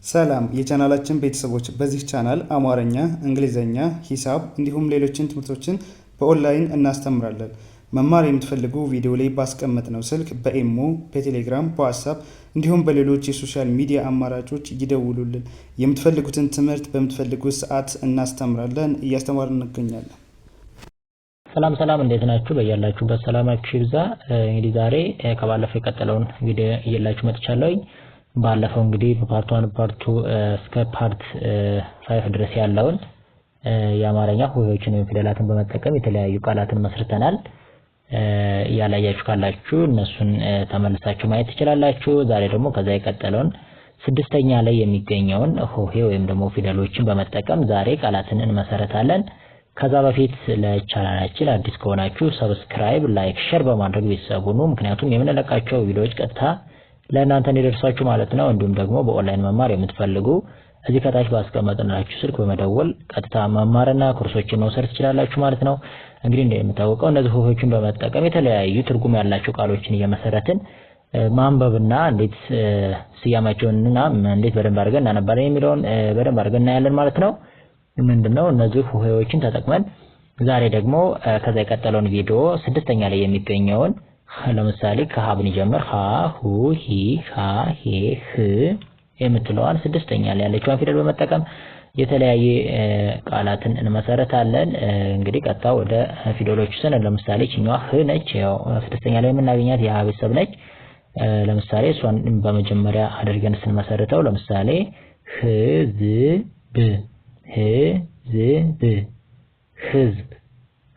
ሰላም የቻናላችን ቤተሰቦች፣ በዚህ ቻናል አማርኛ፣ እንግሊዘኛ፣ ሂሳብ እንዲሁም ሌሎችን ትምህርቶችን በኦንላይን እናስተምራለን። መማር የምትፈልጉ ቪዲዮ ላይ ባስቀመጥነው ስልክ በኢሞ፣ በቴሌግራም፣ በዋትስአፕ እንዲሁም በሌሎች የሶሻል ሚዲያ አማራጮች ይደውሉልን። የምትፈልጉትን ትምህርት በምትፈልጉት ሰዓት እናስተምራለን፣ እያስተማርን እንገኛለን። ሰላም እንዴት ናችሁ? በያላችሁበት ሰላማችሁ ይብዛ። እንግዲህ ዛሬ ከባለፈው የቀጠለውን ቪዲዮ እየላችሁ መጥቻለሁ። ባለፈው እንግዲህ በፓርት 1 ፓርት 2 እስከ ፓርት 5 ድረስ ያለውን የአማርኛ ሆሄዎችን ወይም ፊደላትን በመጠቀም የተለያዩ ቃላትን መስርተናል። ያላያችሁ ካላችሁ እነሱን ተመልሳችሁ ማየት ትችላላችሁ። ዛሬ ደግሞ ከዛ የቀጠለውን ስድስተኛ ላይ የሚገኘውን ሆሄ ወይም ደግሞ ፊደሎችን በመጠቀም ዛሬ ቃላትን እንመሰረታለን። ከዛ በፊት ለቻናላችን አዲስ ከሆናችሁ ሰብስክራይብ፣ ላይክ፣ ሼር በማድረግ ቤተሰብ ሁኑ። ምክንያቱም የምንለቃቸው ቪዲዮዎች ቀጥታ ለእናንተ እንዲደርሳችሁ ማለት ነው። እንዲሁም ደግሞ በኦንላይን መማር የምትፈልጉ እዚህ ከታች ባስቀመጥንላችሁ ስልክ በመደወል ቀጥታ መማርና ኮርሶችን መውሰድ ትችላላችሁ ማለት ነው። እንግዲህ እንደምታውቀው እነዚህ ሆሄዎችን በመጠቀም የተለያዩ ትርጉም ያላቸው ቃሎችን እየመሰረትን ማንበብና እንዴት ስያሜያቸውንና እንዴት በደንብ አድርገን እናነባለን የሚለውን በደንብ አድርገን እናያለን ማለት ነው። ምንድነው እነዚህ ሆሄዎችን ተጠቅመን ዛሬ ደግሞ ከዛ የቀጠለውን ቪዲዮ ስድስተኛ ላይ የሚገኘውን ለምሳሌ ከሀ ብንጀምር ሀ፣ ሁ፣ ሂ፣ ሃ፣ ሄ፣ ህ የምትለዋን ስድስተኛ ላይ ያለችዋን ፊደል በመጠቀም የተለያየ ቃላትን እንመሰረታለን። እንግዲህ ቀጥታ ወደ ፊደሎቹ ስንል ለምሳሌ እቺኛዋ ህ ነች። ያው ስድስተኛ ላይ የምናገኛት የሀ ቤተሰብ ነች። ለምሳሌ እሷን በመጀመሪያ አድርገን ስንመሰርተው ለምሳሌ ህዝብ፣ ህዝብ፣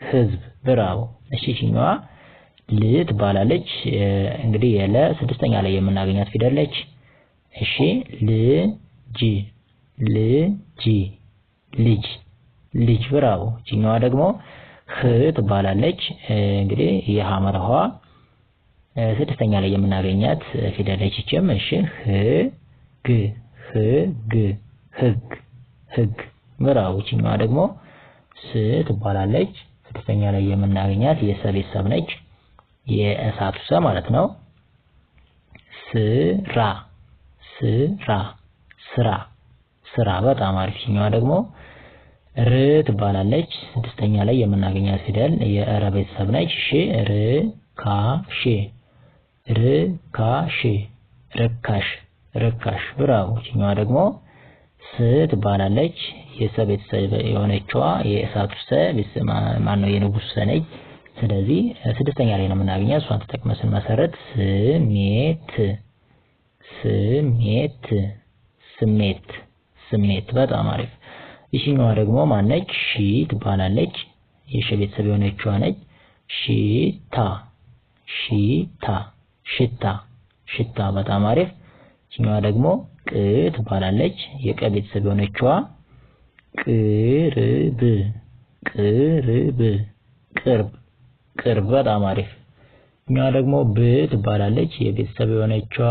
ህዝብ። ብራው። እሺ እቺኛዋ ል ትባላለች። እንግዲህ የለ ስድስተኛ ላይ የምናገኛት ፊደል ነች። እሺ ልጅ፣ ልጅ። ብራው። እቺኛዋ ደግሞ ህ ትባላለች። እንግዲህ የሐመርሃ ስድስተኛ ላይ የምናገኛት ፊደል ነች እቺም። እሺ ህግ። ብራው። እቺኛዋ ደግሞ ስ ትባላለች። ስድስተኛ ላይ የምናገኛት የሰ ቤተሰብ ነች። የእሳቱ ሰ ማለት ነው። ስራ። በጣም አሪፍ። እኛዋ ደግሞ ር ትባላለች። ስድስተኛ ላይ የምናገኛት ፊደል የረ ቤተሰብ ነች። እሺ ርካሽ። ብራው። እኛዋ ደግሞ ስ ትባላለች። የሰ ቤተሰብ የሆነችዋ የእሳቱ ሰ ቤተሰብ ማነው የንጉስ ሰ ነች። ስለዚህ ስድስተኛ ላይ ነው የምናገኛት። እሷን ተጠቅመን ስንመሰረት ስሜት። በጣም አሪፍ። ይሽኛዋ ደግሞ ማነች? ሺ ትባላለች። የሸ ቤተሰብ የሆነችዋ ነች። ሽታ። በጣም አሪፍ። ይሽኛዋ ደግሞ ቅ ትባላለች። የቀ ቤተሰብ የሆነችዋ ቅርብ። በጣም አሪፍ። እኛዋ ደግሞ ብ ትባላለች። የቤተሰብ የሆነችዋ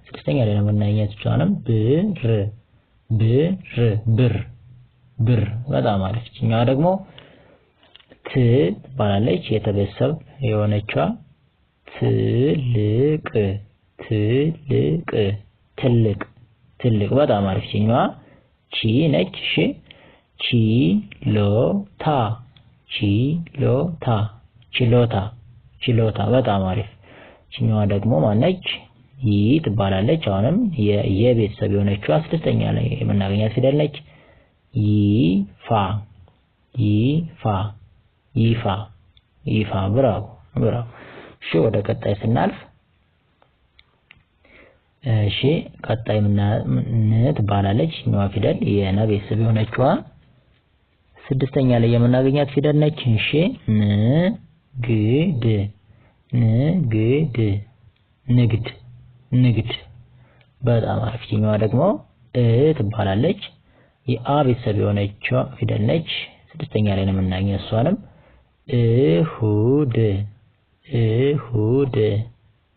ስድስተኛ ላይ ነው የምናገኛት። እሷንም ብር። በጣም አሪፍ። እኛዋ ደግሞ ት ትባላለች። የተቤተሰብ የሆነችዋ ትልቅ። በጣም አሪፍ። እኛዋ ቺ ነች። እሺ ችሎታ። በጣም አሪፍ። እቺኛዋ ደግሞ ማነች? ይ ትባላለች። አሁንም የቤተሰብ የሆነችዋ ስድስተኛ ላይ የምናገኛት ፊደል ነች። ይፋ። ብራው። እሺ ወደ ቀጣይ ስናልፍ ቀጣይ ምን ትባላለች? እቺኛዋ ፊደል የነ ቤተሰብ የሆነችዋ ስድስተኛ ላይ የምናገኛት ፊደል ነች። እሺ ንግድ። በጣም አሪፍ። እቺኛዋ ደግሞ ትባላለች። የአ ቤተሰብ የሆነችዋ ፊደል ነች። ስድስተኛ ላይ ነው የምናገኘው። እሷንም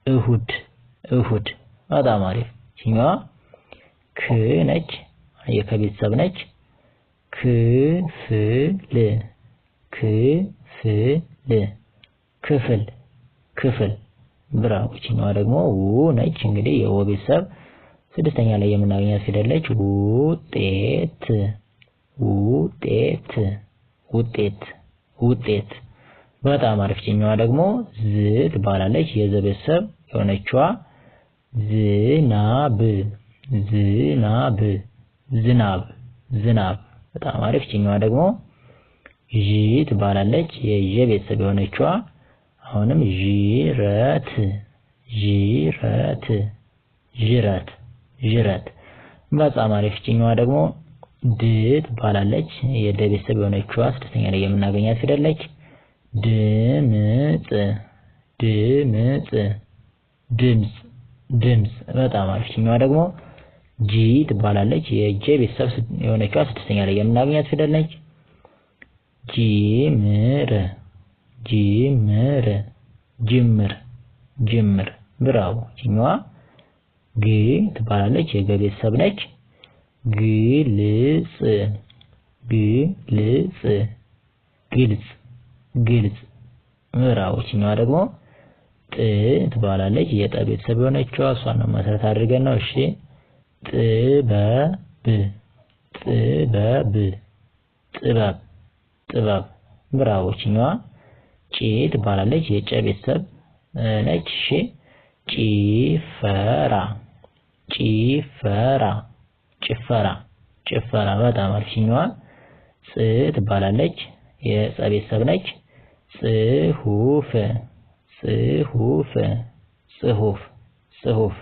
እሁድ። በጣም አሪፍ። እቺኛዋ ክ ነች። የከ ቤተሰብ ነች። ክፍል። ብራው። እቺኛዋ ደግሞ ው ነች። እንግዲህ የወ ቤተሰብ ስድስተኛ ላይ የምናገኛት ፊደል ነች። ውጤት ውጤት ውጤት ውጤት። በጣም አሪፍ። ኛዋ ደግሞ ዝ ትባላለች። የዘ ቤተሰብ የሆነችዋ ዝናብ ዝናብ ዝናብ ዝናብ። በጣም አሪፍ። ኛዋ ደግሞ ዥ ትባላለች። የዠ ቤተሰብ የሆነችዋ አሁንም ዥረት ዥረት ዥረት ዥረት። በጣም አሪፍ። ኛዋ ደግሞ ድ ትባላለች። የደ ቤተሰብ የሆነችዋ ስድስተኛ ላይ የምናገኛት ፊደል ነች። ድምጽ ድምጽ ድምጽ ድምጽ። በጣም አሪፍ። ኛዋ ደግሞ ጂ ትባላለች። የጀ ቤተሰብ የሆነችዋ ስድስተኛ ላይ የምናገኛት ፊደል ነች። ጅምር ጅምር ጅምር ጅምር። ብራው። ኛዋ ግ ትባላለች። የገ ቤተሰብ ነች። ግልጽ ግልጽ ግልጽ ግልጽ። ብራው። ኛዋ ደግሞ ጥ ትባላለች። የጠ ቤተሰብ የሆነችዋ እሷን ነው መሰረት አድርገን ነው። እሺ ጥበብ ጥበብ ጥበብ ጥበብ። ብራው። ኛዋ ጪ ትባላለች። የጨ ቤተሰብ ነች። እሺ ጭፈራ ጭፈራ ጭፈራ ጭፈራ። በጣም አሪፍ። ኛዋ ጽ ትባላለች። የጸ ቤተሰብ ነች። ጽሁፍ ጽሁፍ ጽሁፍ ጽሁፍ።